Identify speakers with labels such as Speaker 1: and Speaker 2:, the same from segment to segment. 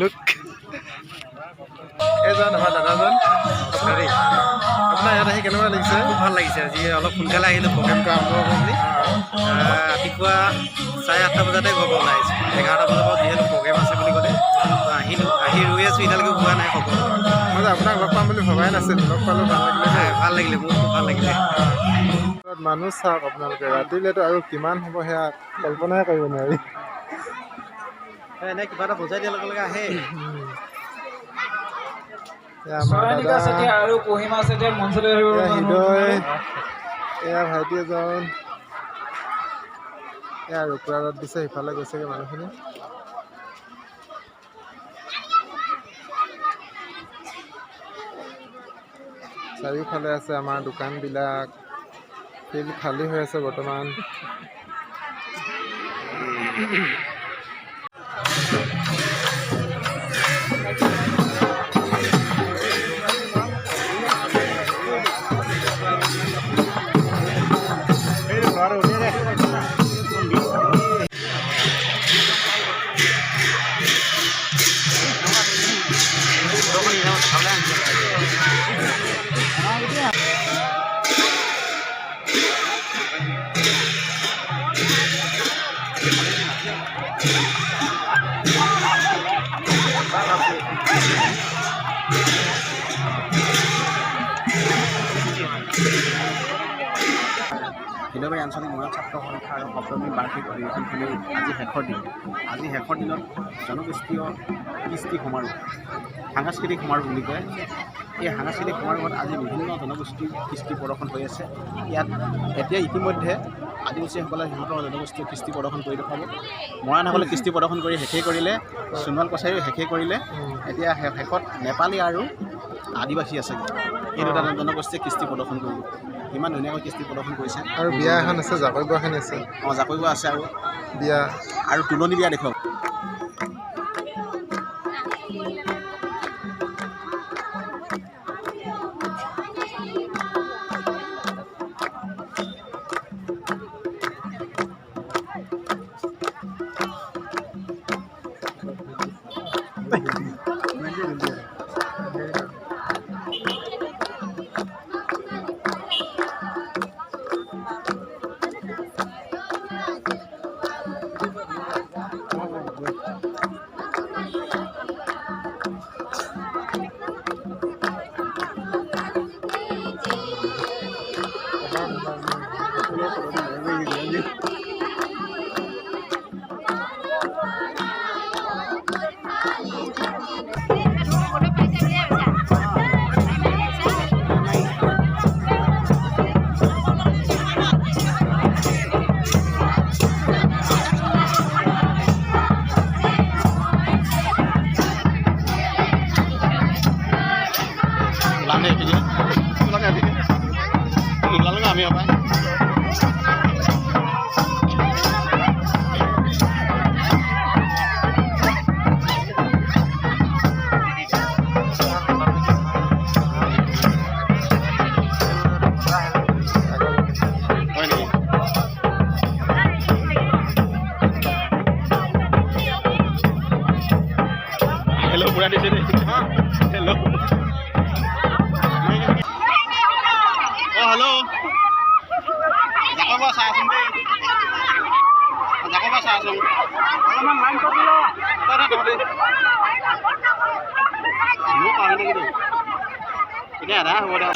Speaker 1: look. এজন আমাৰ দাদাজন আপোনাৰ ইয়াত আহি কেনেকুৱা লাগিছে?
Speaker 2: খুব ভাল লাগিছে। আজি অলপ সোনকালে আহিলোঁ প্ৰগ্ৰেমটো আৰম্ভ হ'ব বুলি। ৰাতিপুৱা 8:30 বজাতে ঘৰৰ পৰা ওলাই আহিছোঁ। 11টা বজাৰ পৰা যিহেতু প্ৰগ্ৰেম আছে বুলি ক'লে আহিলোঁ। আহি ৰৈ আছোঁ, এতিয়ালৈকে হোৱা নাই খবৰ।
Speaker 1: মই যে আপোনাক লগ পাম বুলি ভবাই নাছিলোঁ, লগ পালোঁ, ভাল লাগিলে।
Speaker 2: ভাল লাগিলে, মোৰ খুব ভাল লাগিলে।
Speaker 1: মানুহ চাওক আপোনালোকে, ৰাতিলেতো আৰু কিমান হ'ব সেয়া কল্পনাই কৰিব নোৱাৰি।
Speaker 2: এনে কিবা এটা বজাই দিয়াৰ লগে লগে আহে।
Speaker 1: এয়া ভাইটি এজন এয়া ৰুকুৰাত দিছে, সিফালে গৈছেগে মানুহখিনি। চাৰিওফালে আছে আমাৰ দোকানবিলাক, ফিল্ড খালী হৈ আছে বৰ্তমান।
Speaker 2: শিলবাৰী আঞ্চলিক মহিলা ছাত্ৰ সন্থা আৰু সপ্তমী বাৰ্ষিক অধিৱেশনখনিৰ আজি শেষৰ দিন। আজি শেষৰ দিনত জনগোষ্ঠীয় কৃষ্টি সমাৰোহ, সাংস্কৃতিক সমাৰোহ বুলি কয়। এই সাংস্কৃতিক সমাৰোহত আজি বিভিন্ন জনগোষ্ঠীৰ কৃষ্টি প্ৰদৰ্শন হৈ আছে। ইয়াত এতিয়া ইতিমধ্যে আদিবাসীসকলে সিহঁতৰ জনগোষ্ঠীয় কৃষ্টি প্ৰদৰ্শন কৰি দেখুৱাব। মৰাণসকলে কৃষ্টি প্ৰদৰ্শন কৰি শেষেই কৰিলে, সোণোৱাল কছাৰীও শেষেই কৰিলে। এতিয়া শেষত নেপালী আৰু আদিবাসী আছে, এই দুটা জনগোষ্ঠীয়ে কৃষ্টি প্ৰদৰ্শন কৰিব। ইমান ধুনীয়াকৈ কৃষ্টি প্ৰদৰ্শন কৰিছে।
Speaker 1: আৰু বিয়া এখন আছে, জাকৈ বোৱা এখন আছে।
Speaker 2: জাকৈ বোৱা আছে আৰু
Speaker 1: বিয়া
Speaker 2: আৰু তুলনি বিয়া দেখুৱাব। হেল্ল' পুৰা দিছে দেই হেল্ল' হেল্ল' জাকৰ পৰা চাচোন দেই জাকৰ পৰা চাচোন অলপমান লাইন কাটি ল তহঁতে মোৰ পাৰি নেকি দেই এতিয়া আধা হ'ব দে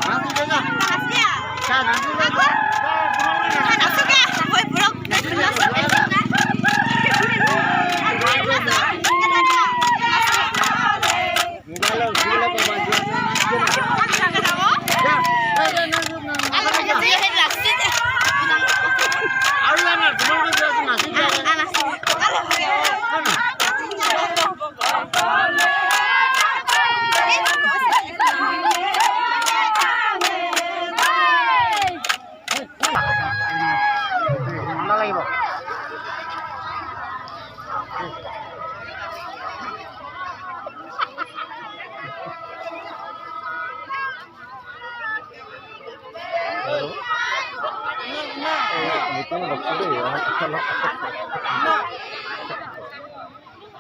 Speaker 1: meeting raksa deh ya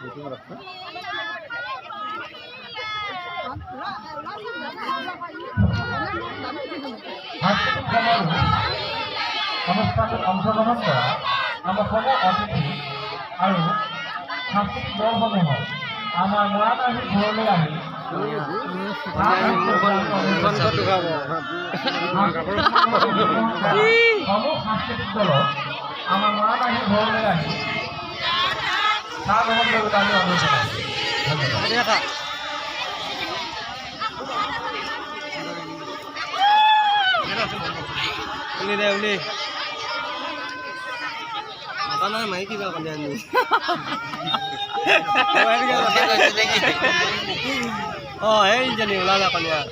Speaker 1: meeting raksa
Speaker 3: অনুষ্ঠানত অংশগ্ৰহণ কৰা আমাৰ সম অতিথি আৰু সাংস্কৃতিক দলসমূহক আমাৰ মৰাণ আহি ঘৰলৈ আহি সমূহ সাংস্কৃতিক দলক আমাৰ মৰাণ আহি ঘৰলৈ আহি চাহ গ্ৰহণ কৰিবলৈ আমি অনুৰোধ জনাইছোঁ।
Speaker 4: Uli. Makanya main kita kalian ni. Oh, ini jadi ulala kalian.